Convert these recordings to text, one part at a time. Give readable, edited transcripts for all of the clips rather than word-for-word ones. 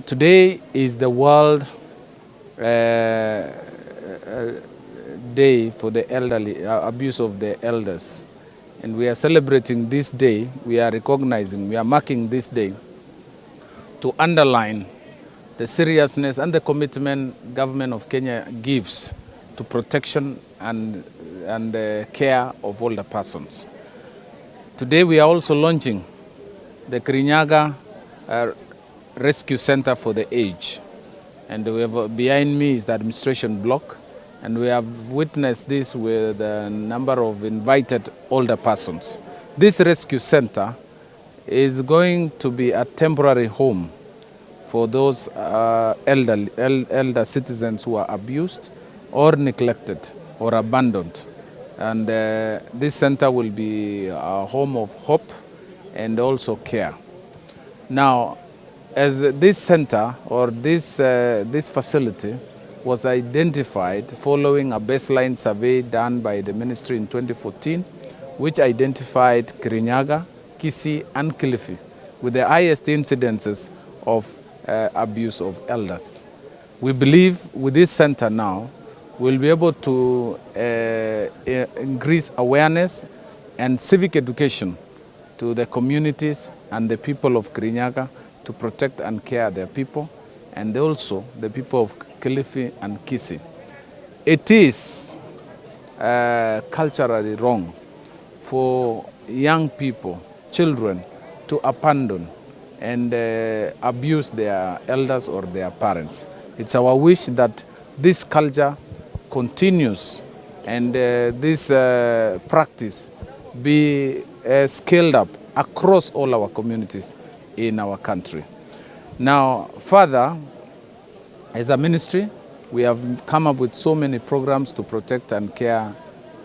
Today is the World Day for the elderly, abuse of the elders. And we are celebrating this day, we are marking this day to underline the seriousness and the commitment government of Kenya gives to protection and care of older persons. Today we are also launching the Kirinyaga Rescue Center for the Aged. And we have, behind me is the administration block, and we have witnessed this with a number of invited older persons. This rescue center is going to be a temporary home for those elder citizens who are abused or neglected or abandoned. And this center will be a home of hope and also care. Now, as this center or this facility was identified following a baseline survey done by the ministry in 2014, which identified Kirinyaga, Kisii, and Kilifi with the highest incidences of abuse of elders. We believe with this center now, we'll be able to increase awareness and civic education to the communities and the people of Kirinyaga to protect and care their people, and also the people of Kilifi and Kisii. It is culturally wrong for young people, children, to abandon and abuse their elders or their parents. It's our wish that this culture continues and this practice be scaled up across all our communities in our country. Now, further, as a ministry, we have come up with so many programs to protect and care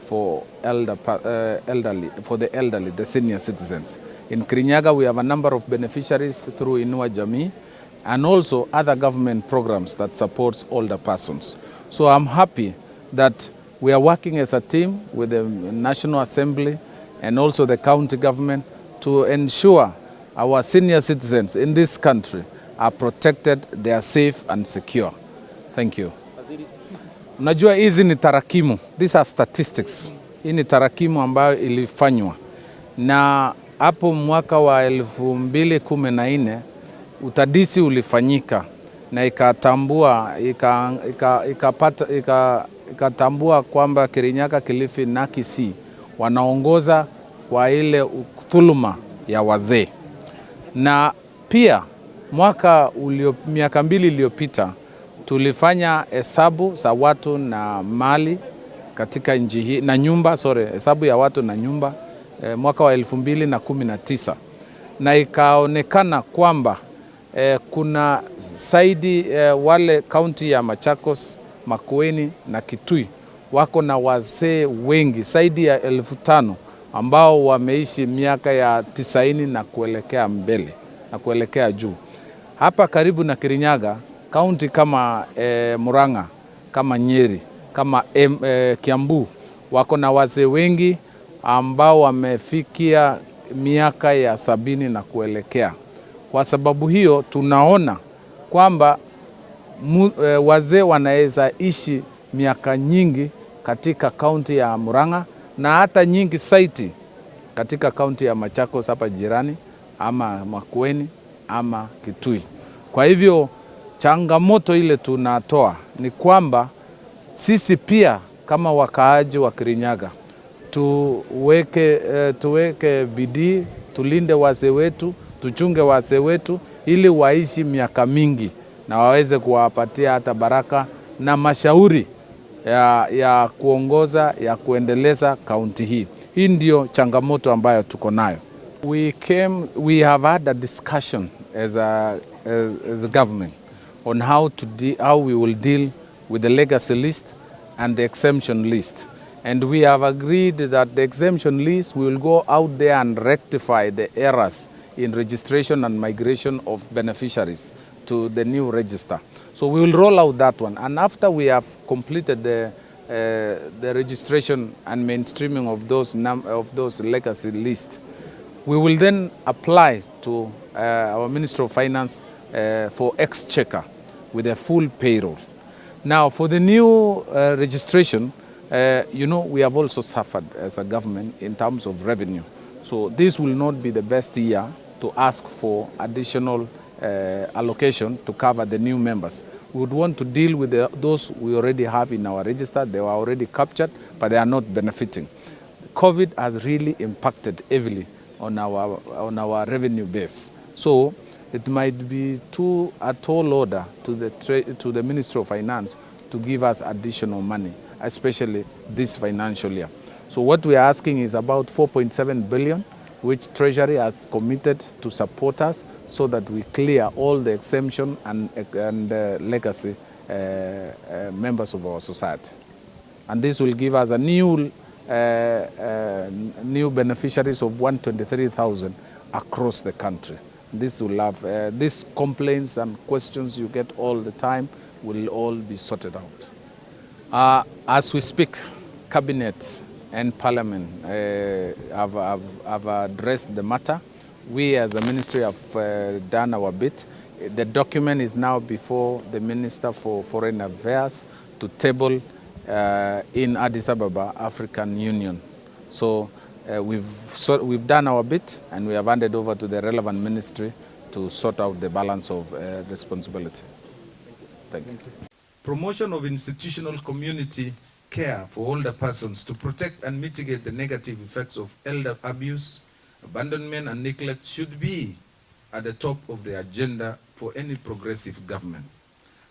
for the elderly, the senior citizens. In Kirinyaga, we have a number of beneficiaries through Inua Jamii and also other government programs that supports older persons. So I'm happy that we are working as a team with the National Assembly and also the county government to ensure our senior citizens in this country are protected, they are safe and secure. Thank you. Unajua hizi ni tarakimu, these are statistics. Hii ni tarakimu ambayo ilifanywa. Na hapo mwaka wa 2014 utadisi ulifanyika na ikatambua kwamba Kirinyaga, Kilifi na Kisii wanaongoza kwa ile dhuluma ya wazee. Na pia miaka 2 iliyopita tulifanya hesabu za watu na mali katika nchi hii na nyumba, hesabu ya watu na nyumba mwaka wa 2019, na ikaonekana kwamba kuna zaidi wale kaunti ya Machakos, Makueni na Kitui wako na wazee wengi zaidi ya 5,000 ambao wameishi miaka ya 90 na kuelekea mbele na kuelekea juu. Hapa karibu na Kirinyaga, kaunti kama Murang'a, kama Nyeri, kama Kiambu wako na wazee wengi ambao wamefikia miaka ya 70 na kuelekea. Kwa sababu hiyo tunaona kwamba wazee wanaweza ishi miaka nyingi katika kaunti ya Murang'a na hata nyingi zaidi katika kaunti ya Machakos hapa jirani, ama Makueni ama Kitui. Kwa hivyo changamoto ile tunatoa ni kwamba sisi pia kama wakaaji wa Kirinyaga tuweke bidii, tulinde wazee wetu, tuchunge wazee wetu ili waishi miaka mingi na waweze kuwapatia hata baraka na mashauri ya kuongoza, ya kuendeleza kaunti hii. Hii ndio changamoto ambayo tuko nayo. We have had a discussion as a government on how we will deal with the legacy list and the exemption list. And we have agreed that the exemption list will go out there and rectify the errors in registration and migration of beneficiaries to the new register. So we will roll out that one. And after we have completed the registration and mainstreaming of those legacy lists, we will then apply to our Minister of Finance for exchequer with a full payroll. Now, for the new registration, we have also suffered as a government in terms of revenue. So this will not be the best year to ask for additional allocation to cover the new members. We would want to deal with those we already have in our register. They were already captured, but they are not benefiting. COVID has really impacted heavily on our revenue base. So it might be a tall order to the Ministry of Finance to give us additional money, especially this financial year. So what we are asking is about 4.7 billion, which Treasury has committed to support us so that we clear all the exemption and legacy members of our society. And this will give us a new beneficiaries of 123,000 across the country. This will have these complaints and questions you get all the time will all be sorted out. As we speak, Cabinet and Parliament have addressed the matter. We as the Ministry have done our bit. The document is now before the Minister for Foreign Affairs to table in Addis Ababa, African Union. So we've done our bit and we have handed over to the relevant ministry to sort out the balance of responsibility. Thank you. Promotion of institutional community care for older persons to protect and mitigate the negative effects of elder abuse, abandonment and neglect should be at the top of the agenda for any progressive government.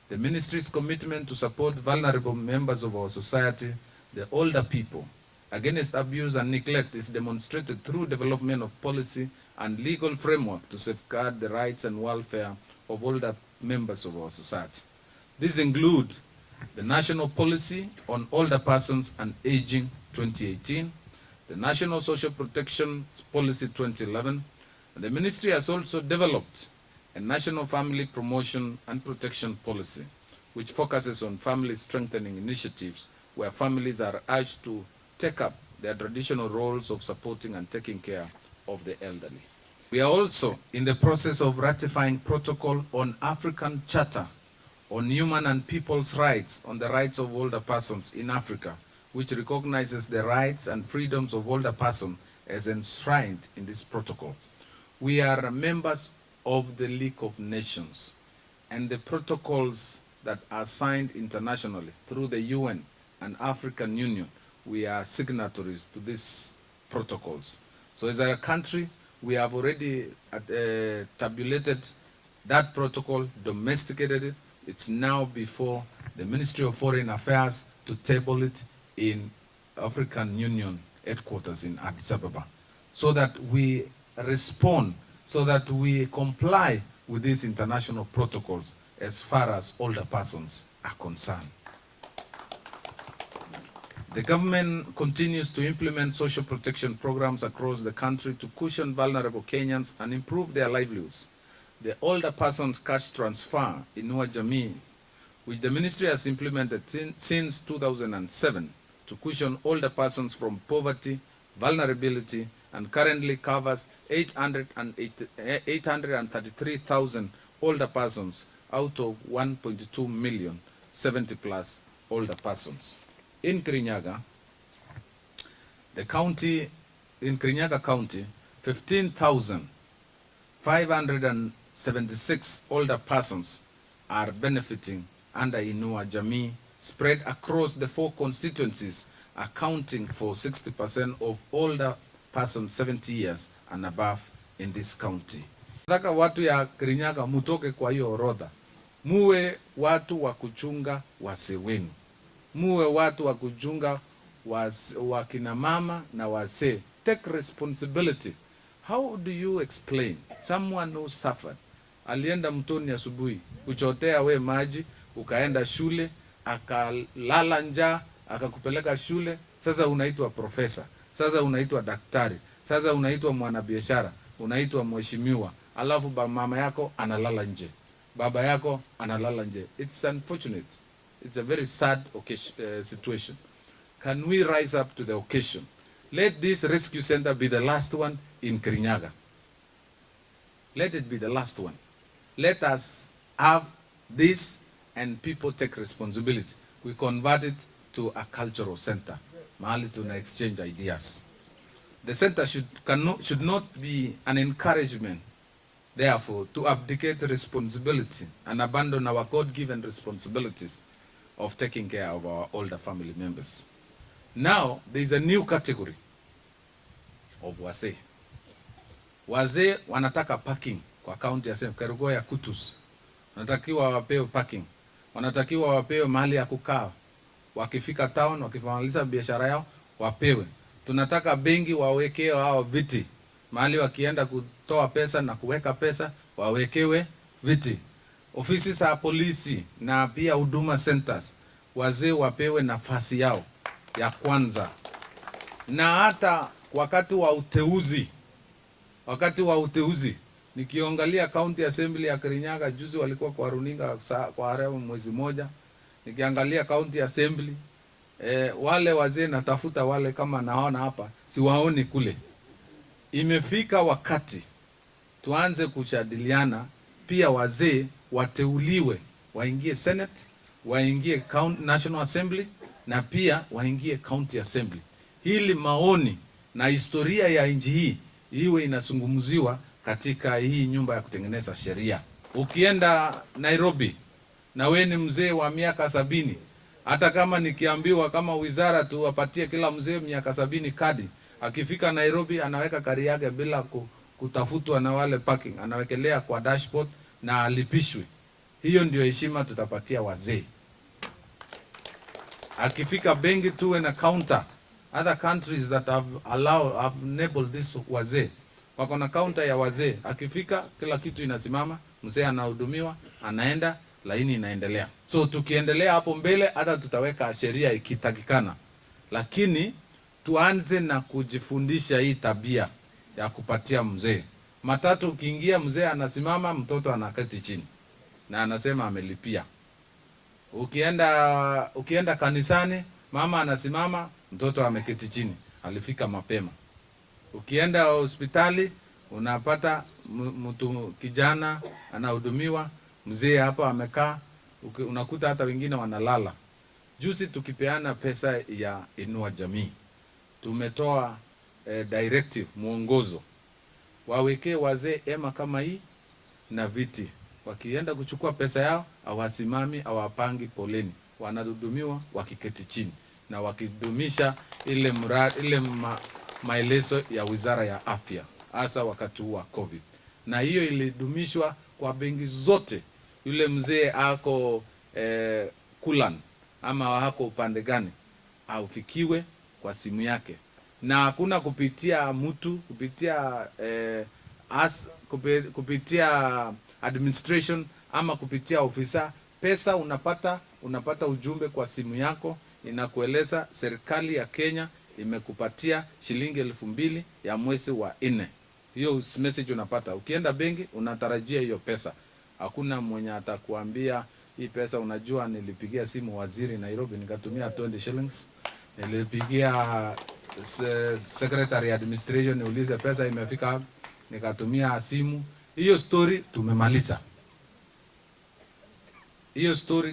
The ministry's commitment to support vulnerable members of our society, the older people, against abuse and neglect is demonstrated through development of policy and legal framework to safeguard the rights and welfare of older members of our society. These include the National Policy on Older Persons and Aging 2018, the National Social Protection Policy 2011, and the ministry has also developed a National Family Promotion and Protection Policy, which focuses on family strengthening initiatives where families are urged to take up their traditional roles of supporting and taking care of the elderly. We are also in the process of ratifying Protocol on African Charter on Human and People's Rights on the rights of older persons in Africa, which recognizes the rights and freedoms of older persons as enshrined in this protocol. We are members of the League of Nations, and the protocols that are signed internationally through the UN and African Union, we are signatories to these protocols. So as a country, we have already tabulated that protocol, domesticated it. It's now before the Ministry of Foreign Affairs to table it in African Union headquarters in Addis Ababa, so that we respond, so that we comply with these international protocols as far as older persons are concerned. The government continues to implement social protection programs across the country to cushion vulnerable Kenyans and improve their livelihoods. The older persons cash transfer Inua Jamii, which the ministry has implemented since 2007 to cushion older persons from poverty, vulnerability, and currently covers 833,000 older persons out of 1.2 million 70+ older persons. In Kirinyaga, Kirinyaga County, 15,576 older persons are benefiting under Inua Jamii, spread across the 4 constituencies, accounting for 60% of older persons 70 years and above in this county. Nataka watu ya Kirinyaga mutoke kwa hiyo orodha. Muwe watu wa kuchunga wazee wenu. Muwe watu wa kuchunga wakina mama na wazee. Take responsibility. How do you explain someone who suffered? Alienda mtoni asubuhi kuchotea we maji, ukaenda shule, akalala njaa, akakupeleka shule, sasa unaitwa profesa, sasa unaitwa daktari, sasa unaitwa mwanabiashara, unaitwa mheshimiwa, alafu mama yako analala nje, baba yako analala nje. It's unfortunate. It's a very sad situation. Can we rise up to the occasion? Let this rescue center be the last one in Kirinyaga. Let it be the last one. let us have this and people take responsibility. We convert it to a cultural center. Mahali tuna exchange ideas. The center should not be an encouragement, therefore, to abdicate responsibility and abandon our God-given responsibilities of taking care of our older family members. Now, there is a new category of wazee. Wazee wanataka parking kwa county ya Kerugo ya Kutus. Wanatakiwa wapewe parking. Wanatakiwa wapewe mahali ya kukaa. Wakifika town, wakifanya biashara yao, wapewe. Tunataka benki wawekewe hao viti. Mahali wakienda kutoa pesa na kuweka pesa, wawekewe viti. Ofisi za polisi na pia huduma centers, wazee wapewe nafasi yao ya kwanza. Na hata wakati wa uteuzi, nikiangalia county assembly ya Kirinyaga juzi walikuwa kwa runinga kwa arewa mwezi moja. Nikiangalia county assembly, wale wazee natafuta wale kama naona hapa, siwaoni kule. Imefika wakati tuanze kujadiliana pia wazee wateuliwe, waingie Senate, waingie National Assembly na pia waingie County Assembly. Hili maoni na historia ya nchi hii iwe inazungumziwa katika hii nyumba ya kutengeneza sheria. Ukienda Nairobi na we ni mzee wa miaka 70, hata kama nikiambiwa kama wizara tu wapatie kila mzee miaka 70 kadi, akifika Nairobi anaweka kari yake bila kutafutwa na wale parking, anawekelea kwa dashboard na alipishwe. Hiyo ndio heshima tutapatia wazee. Akifika benki tuwe na counter. Other countries that have enabled this wazee, wako na counter ya wazee. Akifika kila kitu inasimama, mzee anahudumiwa, anaenda, laini inaendelea. So tukiendelea hapo mbele hata tutaweka sheria ikitakikana. Lakini tuanze na kujifundisha hii tabia ya kupatia mzee. Matatu ukiingia mzee anasimama, mtoto anaketi chini na anasema amelipia. Ukienda kanisani, mama anasimama, mtoto ameketi chini, alifika mapema. Ukienda hospitali, unapata mtu kijana anahudumiwa, mzee hapa amekaa, unakuta hata wengine wanalala. Juzi tukipeana pesa ya Inua Jamii, tumetoa directive, mwongozo. Wawekee wazee hema kama hii na viti. Wakienda kuchukua pesa yao, hawasimami, hawapangi poleni. Wanahudumiwa wakiketi chini na wakidumisha ile maelezo ya Wizara ya Afya, hasa wakati wa COVID. Na hiyo ilidumishwa kwa benki zote. Yule mzee ako Kulan ama hako upande gani, aufikiwe kwa simu yake. Na hakuna kupitia mtu, kupitia administration ama kupitia ofisa. Pesa unapata ujumbe kwa simu yako, inakueleza serikali ya Kenya imekupatia shilingi 2,000 ya mwezi wa 4. Hiyo message unapata. Ukienda benki unatarajia hiyo pesa. Hakuna mwenye atakuambia hii pesa, unajua nilipigia simu waziri Nairobi nikatumia 20 shillings. Nilipigia secretary administration niulize pesa imefika, nikatumia simu. Hiyo story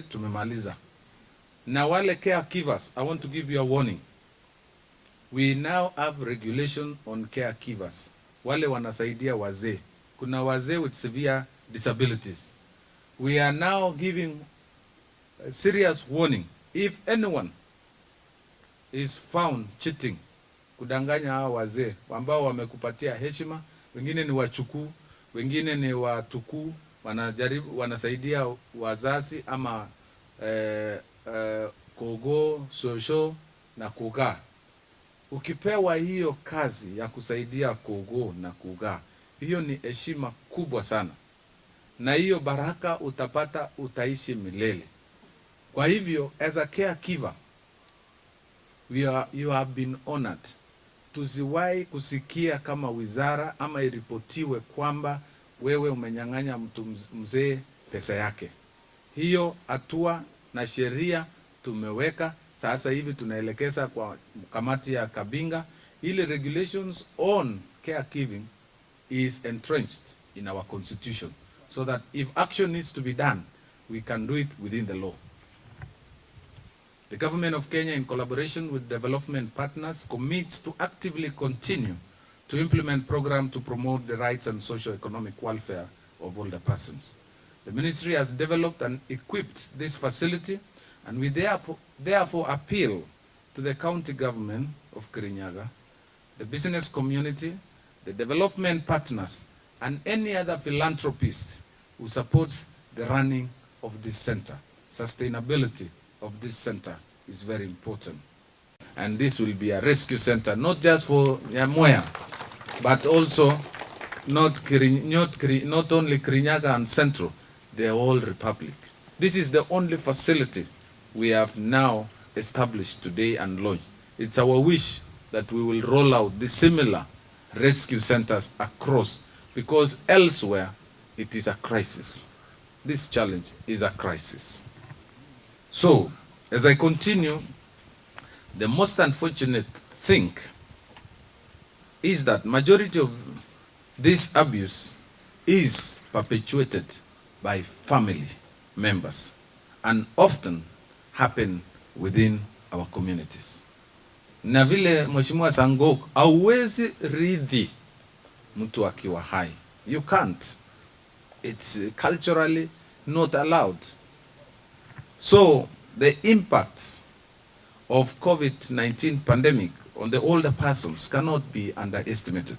tumemaliza. Na wale caregivers, I want to give you a warning. We now have regulation on caregivers. Wale wanasaidia wazee. Kuna wazee with severe disabilities. We are now giving a serious warning. If anyone is found cheating, kudanganya hao wazee ambao wamekupatia heshima, wengine ni wachukuu, wengine ni watukuu, wanasaidia wazazi ama kogo, sosho na kugaa. Ukipewa hiyo kazi ya kusaidia kogo na kugaa, hiyo ni heshima kubwa sana. Na hiyo baraka utapata, utaishi milele. Kwa hivyo, as a caregiver, you have been honored. Tusiwahi kusikia kama wizara ama iripotiwe kwamba wewe umenyang'anya mtu mzee pesa yake. Hiyo hatua na sheria tumeweka. Sasa hivi tunaelekeza kwa kamati ya Kabinga. Ile regulations on caregiving is entrenched in our constitution. so that if action needs to be done, we can do it within the law. The government of Kenya, in collaboration with development partners, commits to actively continue to implement programs to promote the rights and socio-economic welfare of older persons. The ministry has developed and equipped this facility, and we therefore appeal to the county government of Kirinyaga, the business community, the development partners, and any other philanthropist who supports the running of this center. Sustainability of this center is very important. And this will be a rescue center, not just for Nyamoya, but also not only Kirinyaga and Central, the whole republic. This is the only facility we have now established today and launched. It's our wish that we will roll out the similar rescue centers across, because elsewhere it is a crisis. This challenge is a crisis. So, as I continue, the most unfortunate thing is that majority of this abuse is perpetuated by family members and often happen within our communities. Na vile Mheshimiwa Sangok, hauwezi ridhi mtu akiwa hai. You can't. It's culturally not allowed. So the impact of COVID-19 pandemic on the older persons cannot be underestimated.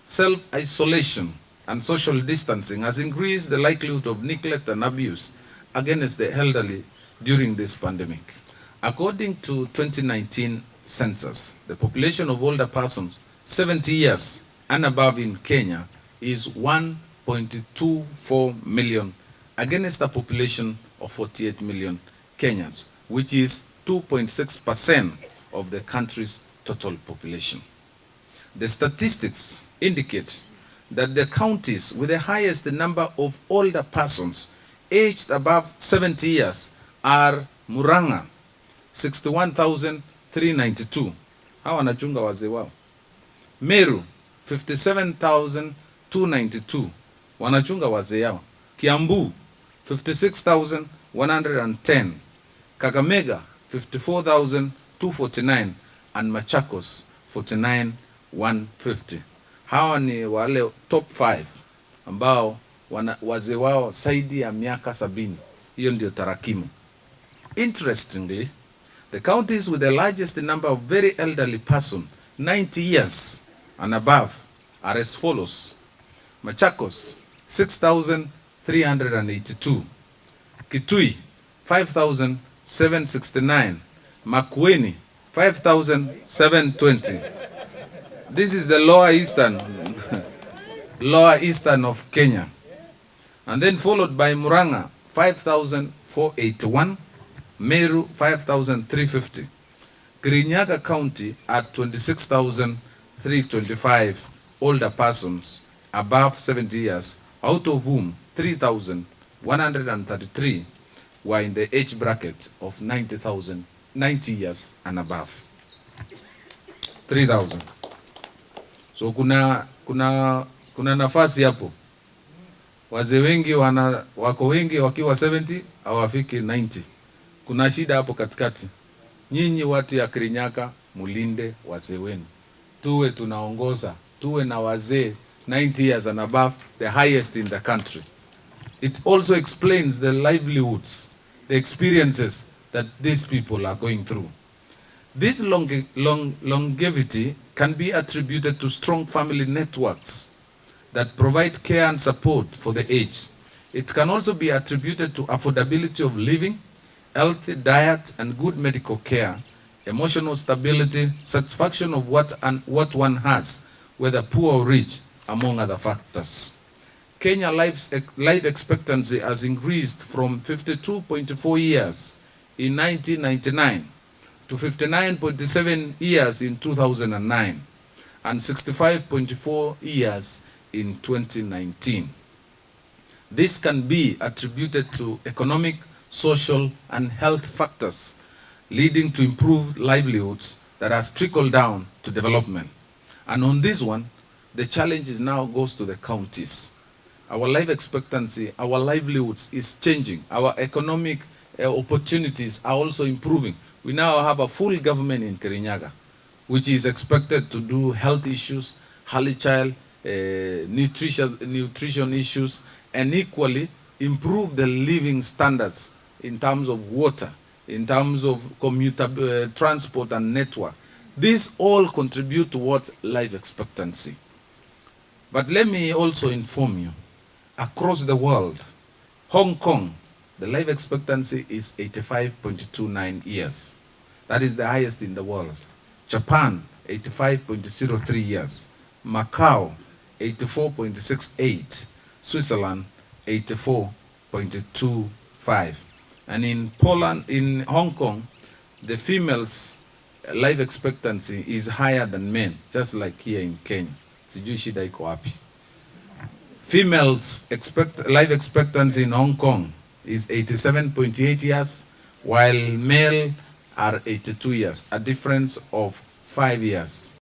Self-isolation and social distancing has increased the likelihood of neglect and abuse against the elderly during this pandemic. According to 2019 census, the population of older persons 70 years and above in Kenya is 1.24 million against a population of 48 million Kenyans, which is 2.6% of the country's total population. The statistics indicate that the counties with the highest number of older persons aged above 70 years are Murang'a, 61,392. Hawa wanachunga wazee wao. Meru, 57,292. Wanachunga wazee yao. Kiambu, 56,110. Kakamega, 54,249. And Machakos, 49,150. Hawa ni wale top 5 ambao wazee wao zaidi ya miaka 70. Hiyo ndio tarakimu. Interestingly, the counties with the largest number of very elderly persons, 90 years and above, are as follows. Machakos, 6,382. Kitui, 5,769. Makueni, 5,720. This is the lower eastern of Kenya. And then followed by Murang'a, 5,481. Meru, 5,350. Kirinyaga County at 26,325 older persons above 70 years, out of whom 3,133 were in the age bracket of 90 years and above. 3,000. So kuna nafasi hapo. Wazee wengi wako wengi wakiwa 70 hawafiki 90. Kuna shida hapo katikati. Nyinyi watu ya Kirinyaga mulinde wazee wenu. Tuwe tunaongoza, tuwe na wazee 90 years and above, the highest in the country. It also explains the livelihoods, the experiences that these people are going through. This longevity can be attributed to strong family networks that provide care and support for the aged. It can also be attributed to affordability of living, healthy diet and good medical care, emotional stability, satisfaction of what one has, whether poor or rich, among other factors. Kenya life expectancy has increased from 52.4 years in 1999 to 59.7 years in 2009 and 65.4 years in 2019. This can be attributed to economic, social, and health factors leading to improved livelihoods that has trickled down to development. And on this one, the challenge now goes to the counties. our life expectancy, our livelihoods is changing. Our economic opportunities are also improving. We now have a full government in Kirinyaga, which is expected to do health issues, early child, nutrition issues, and equally improve the living standards in terms of water, in terms of commuter transport and network. These all contribute towards life expectancy. But let me also inform you, across the world, Hong Kong, the life expectancy is 85.29 years. That is the highest in the world. Japan, 85.03 years. Macau, 84.68. Switzerland, 84.25. And in Poland, in Hong Kong, the females' life expectancy is higher than men, just like here in Kenya. Sijui shida iko wapi. Females' life expectancy in Hong Kong is 87.8 years, while male are 82 years, a difference of 5 years.